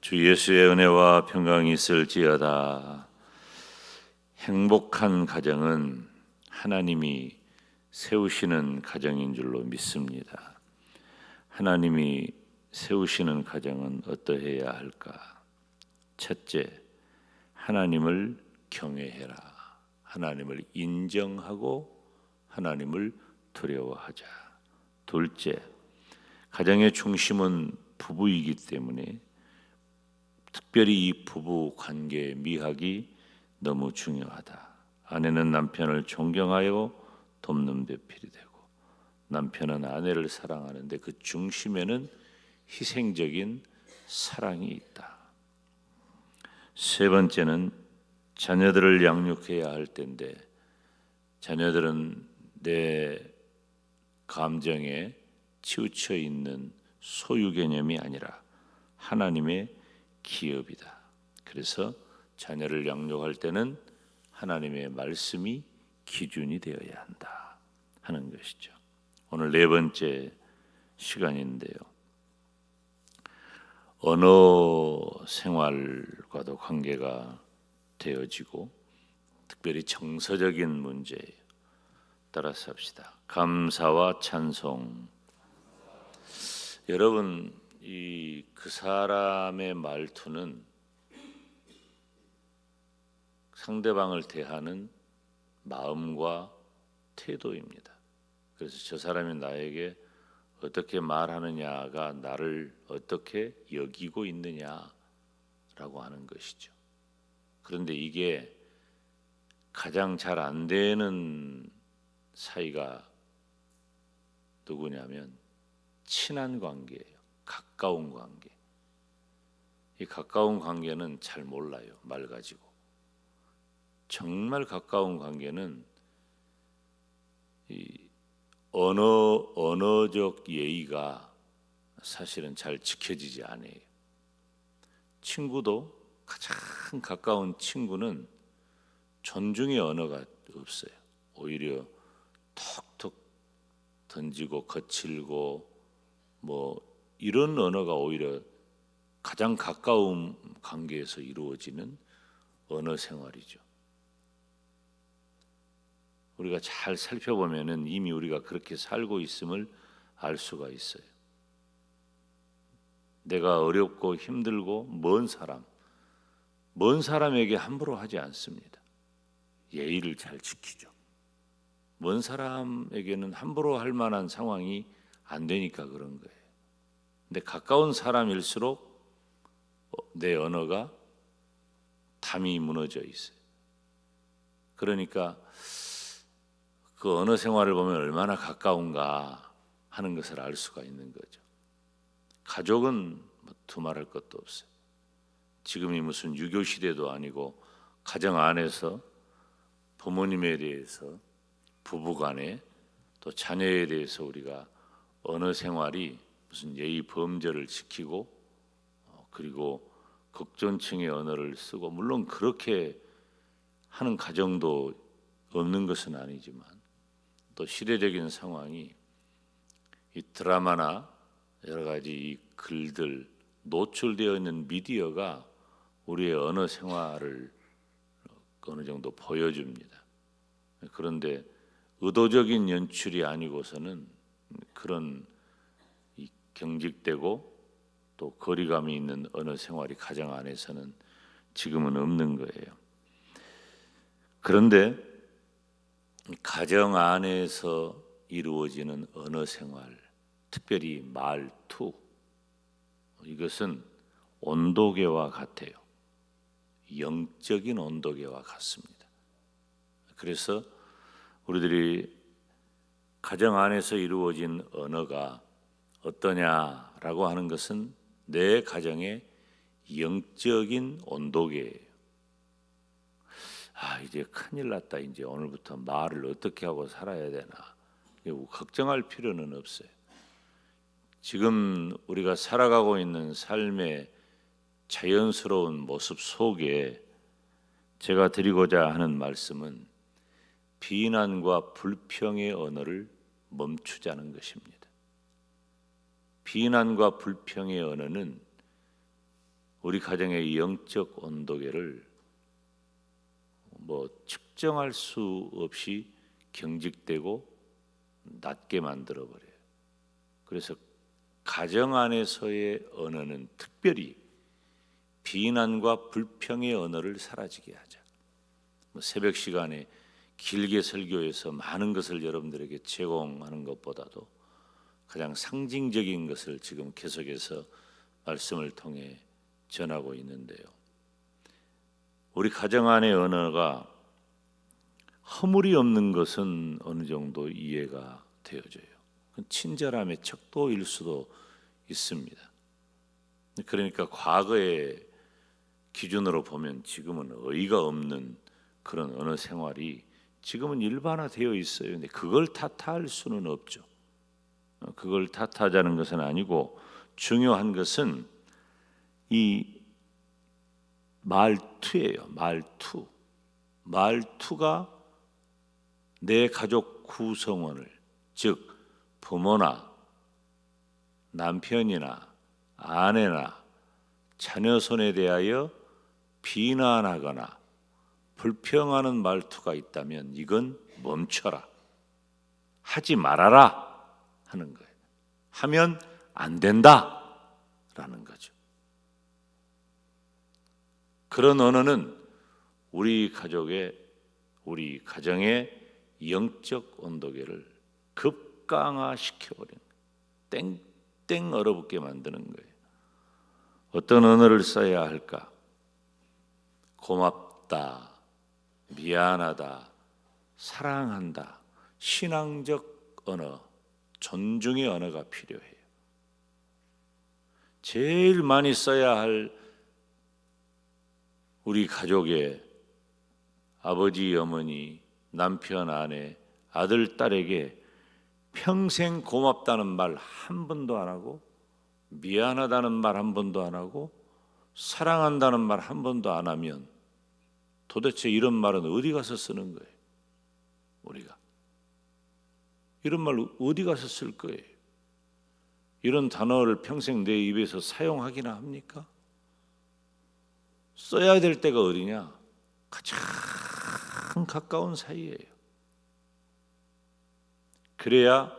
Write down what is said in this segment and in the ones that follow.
주 예수의 은혜와 평강이 있을지어다. 행복한 가정은 하나님이 세우시는 가정인 줄로 믿습니다. 하나님이 세우시는 가정은 어떠해야 할까? 첫째, 하나님을 경외해라. 하나님을 인정하고 하나님을 두려워하자. 둘째, 가정의 중심은 부부이기 때문에 특별히 이 부부 관계의 미학이 너무 중요하다. 아내는 남편을 존경하여 돕는 배필이 되고, 남편은 아내를 사랑하는데 그 중심에는 희생적인 사랑이 있다. 세 번째는 자녀들을 양육해야 할 텐데, 자녀들은 내 감정에 치우쳐 있는 소유 개념이 아니라 하나님의 기업이다. 그래서 자녀를 양육할 때는 하나님의 말씀이 기준이 되어야 한다 하는 것이죠. 오늘 네 번째 시간인데요. 언어 생활과도 관계가 되어지고 특별히 정서적인 문제예요. 따라서 합시다. 감사와 찬송. 여러분, 그 사람의 말투는 상대방을 대하는 마음과 태도입니다. 그래서 저 사람이 나에게 어떻게 말하느냐가 나를 어떻게 여기고 있느냐라고 하는 것이죠. 그런데 이게 가장 잘 안 되는 사이가 누구냐면 친한 관계예요. 가까운 관계. 이 가까운 관계는 잘 몰라요. 말 가지고. 정말 가까운 관계는 이 언어적 예의가 사실은 잘 지켜지지 않아요. 친구도 가장 가까운 친구는 존중의 언어가 없어요. 오히려 톡톡 던지고 거칠고 이런 언어가 오히려 가장 가까운 관계에서 이루어지는 언어 생활이죠. 우리가 잘 살펴보면은 이미 우리가 그렇게 살고 있음을 알 수가 있어요. 내가 어렵고 힘들고 먼 사람에게 함부로 하지 않습니다. 예의를 잘 지키죠. 먼 사람에게는 함부로 할 만한 상황이 안 되니까 그런 거예요. 근데 가까운 사람일수록 내 언어가 담이 무너져 있어요. 그러니까 그 언어 생활을 보면 얼마나 가까운가 하는 것을 알 수가 있는 거죠. 가족은 두말할 것도 없어요. 지금이 무슨 유교 시대도 아니고 가정 안에서 부모님에 대해서 부부간에 또 자녀에 대해서 우리가 언어 생활이 무슨 예의 범절을 지키고 그리고 극존칭의 언어를 쓰고 물론 그렇게 하는 가정도 없는 것은 아니지만 또 시대적인 상황이 이 드라마나 여러 가지 이 글들 노출되어 있는 미디어가 우리의 언어 생활을 어느 정도 보여줍니다. 그런데 의도적인 연출이 아니고서는 그런 이 경직되고 또 거리감이 있는 언어 생활이 가정 안에서는 지금은 없는 거예요. 그런데 가정 안에서 이루어지는 언어 생활, 특별히 말투, 이것은 온도계와 같아요. 영적인 온도계와 같습니다. 그래서 우리들이 가정 안에서 이루어진 언어가 어떠냐라고 하는 것은 내 가정의 영적인 온도계예요. 이제 큰일 났다. 이제 오늘부터 말을 어떻게 하고 살아야 되나. 걱정할 필요는 없어요. 지금 우리가 살아가고 있는 삶의 자연스러운 모습 속에 제가 드리고자 하는 말씀은 비난과 불평의 언어를 멈추자는 것입니다. 비난과 불평의 언어는 우리 가정의 영적 온도계를 측정할 수 없이 경직되고 낮게 만들어 버려요. 그래서 가정 안에서의 언어는 특별히 비난과 불평의 언어를 사라지게 하자. 새벽 시간에 길게 설교해서 많은 것을 여러분들에게 제공하는 것보다도 가장 상징적인 것을 지금 계속해서 말씀을 통해 전하고 있는데요. 우리 가정 안의 언어가 허물이 없는 것은 어느 정도 이해가 되어져요. 친절함의 척도일 수도 있습니다. 그러니까 과거의 기준으로 보면 지금은 어이가 없는 그런 언어 생활이 지금은 일반화되어 있어요. 근데 그걸 탓할 수는 없죠. 그걸 탓하자는 것은 아니고 중요한 것은 이 말투예요. 말투가 내 가족 구성원을, 즉 부모나 남편이나 아내나 자녀 손에 대하여 비난하거나 불평하는 말투가 있다면 이건 멈춰라, 하지 말아라 하는 거예요. 하면 안 된다라는 거죠. 그런 언어는 우리 가정의 영적 온도계를 급강화시켜버리는 거예요. 땡땡 얼어붙게 만드는 거예요. 어떤 언어를 써야 할까? 고맙다, 미안하다, 사랑한다, 신앙적 언어, 존중의 언어가 필요해요. 제일 많이 써야 할 우리 가족의 아버지, 어머니, 남편, 아내, 아들, 딸에게 평생 고맙다는 말 한 번도 안 하고, 미안하다는 말 한 번도 안 하고, 사랑한다는 말 한 번도 안 하면 도대체 이런 말은 어디 가서 쓰는 거예요? 우리가 이런 말 어디 가서 쓸 거예요? 이런 단어를 평생 내 입에서 사용하기나 합니까? 써야 될 때가 어디냐? 가장 가까운 사이예요. 그래야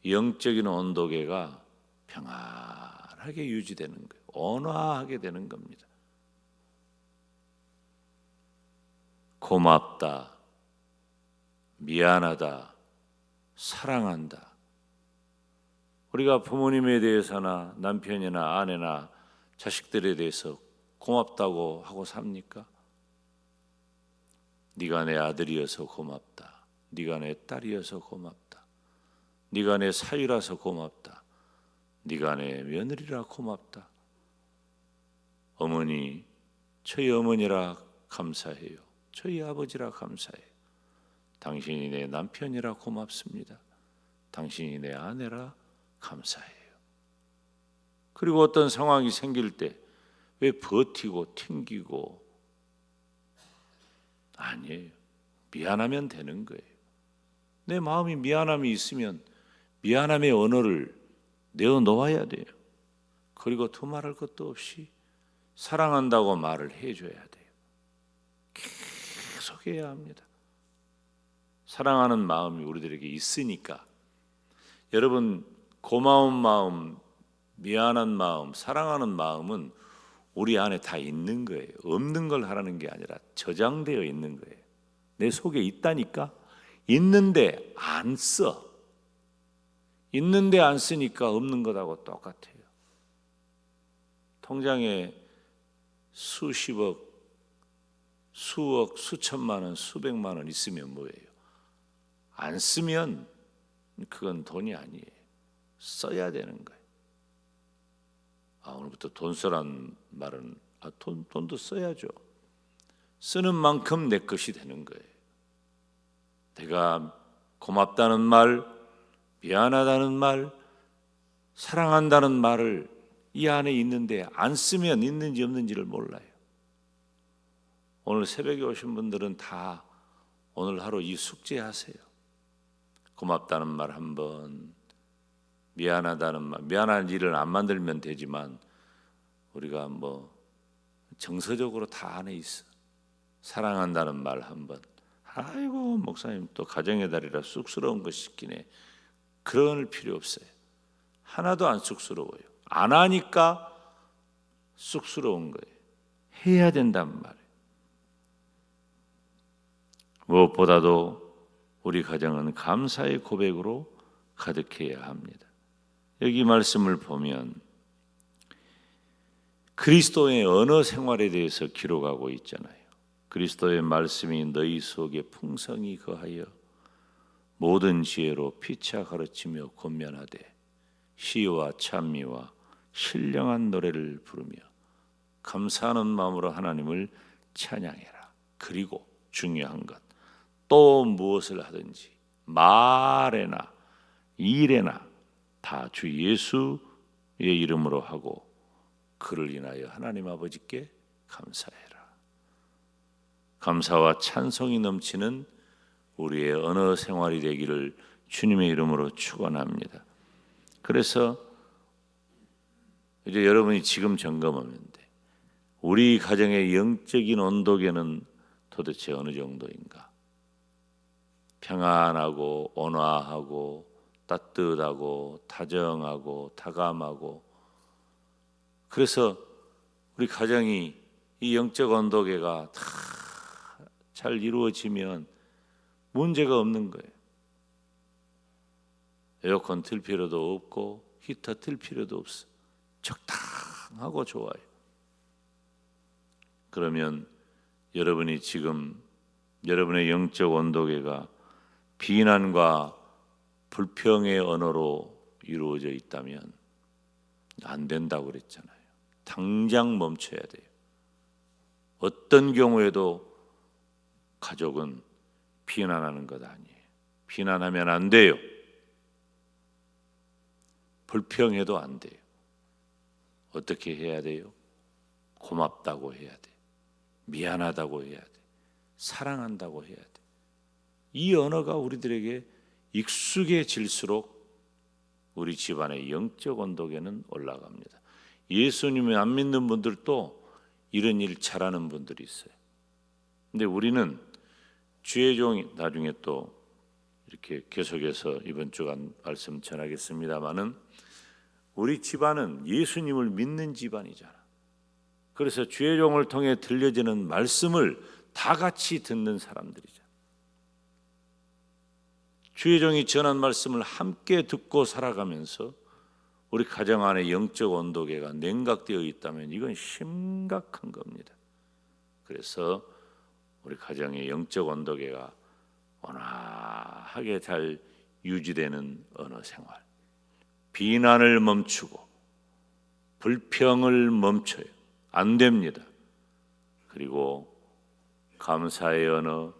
영적인 온도계가 평안하게 유지되는 거예요. 온화하게 되는 겁니다. 고맙다, 미안하다, 사랑한다. 우리가 부모님에 대해서나 남편이나 아내나 자식들에 대해서 고맙다고 하고 삽니까? 네가 내 아들이어서 고맙다. 네가 내 딸이어서 고맙다. 네가 내 사위라서 고맙다. 네가 내 며느리라 고맙다. 어머니, 저희 어머니라 감사해요. 저희 아버지라 감사해요. 당신이 내 남편이라 고맙습니다. 당신이 내 아내라 감사해요. 그리고 어떤 상황이 생길 때 왜 버티고 튕기고? 아니에요. 미안하면 되는 거예요. 내 마음이 미안함이 있으면 미안함의 언어를 내어놓아야 돼요. 그리고 두말할 것도 없이 사랑한다고 말을 해줘야 돼요. 계속 해야 합니다. 사랑하는 마음이 우리들에게 있으니까. 여러분, 고마운 마음, 미안한 마음, 사랑하는 마음은 우리 안에 다 있는 거예요. 없는 걸 하라는 게 아니라 저장되어 있는 거예요. 내 속에 있다니까. 있는데 안 써. 있는데 안 쓰니까 없는 것하고 똑같아요. 통장에 수십억, 수억, 수천만 원, 수백만 원 있으면 뭐예요? 안 쓰면 그건 돈이 아니에요. 써야 되는 거예요. 오늘부터 돈 쓰란 말은 돈도 써야죠. 쓰는 만큼 내 것이 되는 거예요. 내가 고맙다는 말, 미안하다는 말, 사랑한다는 말을 이 안에 있는데 안 쓰면 있는지 없는지를 몰라요. 오늘 새벽에 오신 분들은 다 오늘 하루 이 숙제하세요. 고맙다는 말 한 번, 미안하다는 말, 미안한 일을 안 만들면 되지만 우리가 정서적으로 다 안에 있어. 사랑한다는 말 한 번. 아이고 목사님 또 가정의 달이라 쑥스러운 거 시키네. 그럴 필요 없어요. 하나도 안 쑥스러워요. 안 하니까 쑥스러운 거예요. 해야 된단 말이에요. 무엇보다도 우리 가정은 감사의 고백으로 가득해야 합니다. 여기 말씀을 보면 그리스도의 언어 생활에 대해서 기록하고 있잖아요. 그리스도의 말씀이 너희 속에 풍성히 거하여 모든 지혜로 피차 가르치며 권면하되 시와 찬미와 신령한 노래를 부르며 감사하는 마음으로 하나님을 찬양해라. 그리고 중요한 것, 또 무엇을 하든지 말에나 일에나 다 주 예수의 이름으로 하고 그를 인하여 하나님 아버지께 감사해라. 감사와 찬송이 넘치는 우리의 언어 생활이 되기를 주님의 이름으로 축원합니다. 그래서 이제 여러분이 지금 점검하면 돼. 우리 가정의 영적인 온도계는 도대체 어느 정도인가? 평안하고 온화하고 따뜻하고 다정하고 다감하고, 그래서 우리 가정이 이 영적 온도계가 다 잘 이루어지면 문제가 없는 거예요. 에어컨 틀 필요도 없고 히터 틀 필요도 없어. 적당하고 좋아요. 그러면 여러분이 지금 여러분의 영적 온도계가 비난과 불평의 언어로 이루어져 있다면 안 된다고 그랬잖아요. 당장 멈춰야 돼요. 어떤 경우에도 가족은 비난하는 것 아니에요. 비난하면 안 돼요. 불평해도 안 돼요. 어떻게 해야 돼요? 고맙다고 해야 돼. 미안하다고 해야 돼. 사랑한다고 해야 돼. 이 언어가 우리들에게 익숙해질수록 우리 집안의 영적 온도계는 올라갑니다. 예수님을 안 믿는 분들도 이런 일 잘하는 분들이 있어요. 근데 우리는 주의 종이 나중에 또 이렇게 계속해서 이번 주간 말씀 전하겠습니다마는 우리 집안은 예수님을 믿는 집안이잖아. 그래서 주의 종을 통해 들려지는 말씀을 다 같이 듣는 사람들이잖아. 주의 종이 전한 말씀을 함께 듣고 살아가면서 우리 가정 안에 영적 온도계가 냉각되어 있다면 이건 심각한 겁니다. 그래서 우리 가정의 영적 온도계가 온화하게 잘 유지되는 언어 생활, 비난을 멈추고 불평을 멈춰요. 안 됩니다. 그리고 감사의 언어,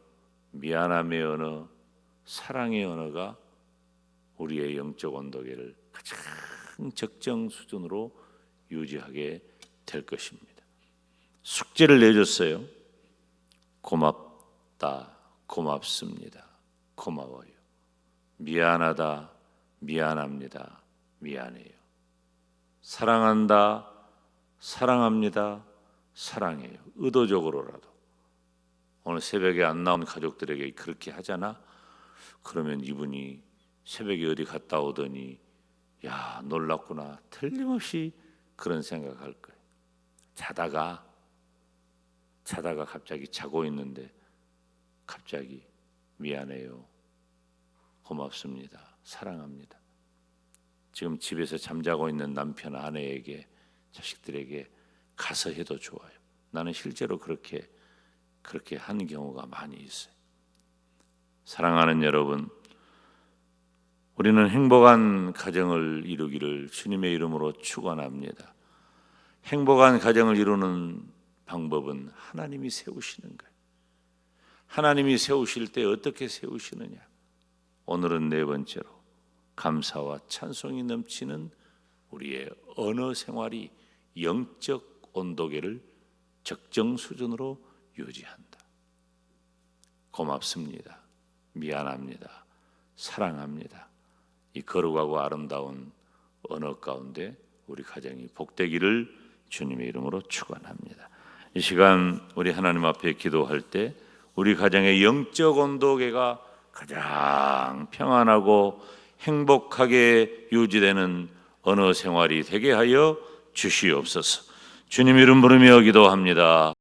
미안함의 언어, 사랑의 언어가 우리의 영적 온도계를 가장 적정 수준으로 유지하게 될 것입니다. 숙제를 내줬어요. 고맙다, 고맙습니다, 고마워요. 미안하다, 미안합니다, 미안해요. 사랑한다, 사랑합니다, 사랑해요. 의도적으로라도. 오늘 새벽에 안 나온 가족들에게 그렇게 하잖아. 그러면 이분이 새벽에 어디 갔다 오더니 야 놀랐구나, 틀림없이 그런 생각할 거예요. 자다가 갑자기 자고 있는데 갑자기 미안해요, 고맙습니다, 사랑합니다. 지금 집에서 잠자고 있는 남편, 아내에게, 자식들에게 가서 해도 좋아요. 나는 실제로 그렇게 한 경우가 많이 있어요. 사랑하는 여러분, 우리는 행복한 가정을 이루기를 주님의 이름으로 축원합니다. 행복한 가정을 이루는 방법은 하나님이 세우시는 거예요. 하나님이 세우실 때 어떻게 세우시느냐? 오늘은 네 번째로 감사와 찬송이 넘치는 우리의 언어 생활이 영적 온도계를 적정 수준으로 유지한다. 고맙습니다, 미안합니다, 사랑합니다. 이 거룩하고 아름다운 언어 가운데 우리 가정이 복되기를 주님의 이름으로 축원합니다. 이 시간 우리 하나님 앞에 기도할 때 우리 가정의 영적 온도계가 가장 평안하고 행복하게 유지되는 언어 생활이 되게 하여 주시옵소서. 주님 이름 부르며 기도합니다.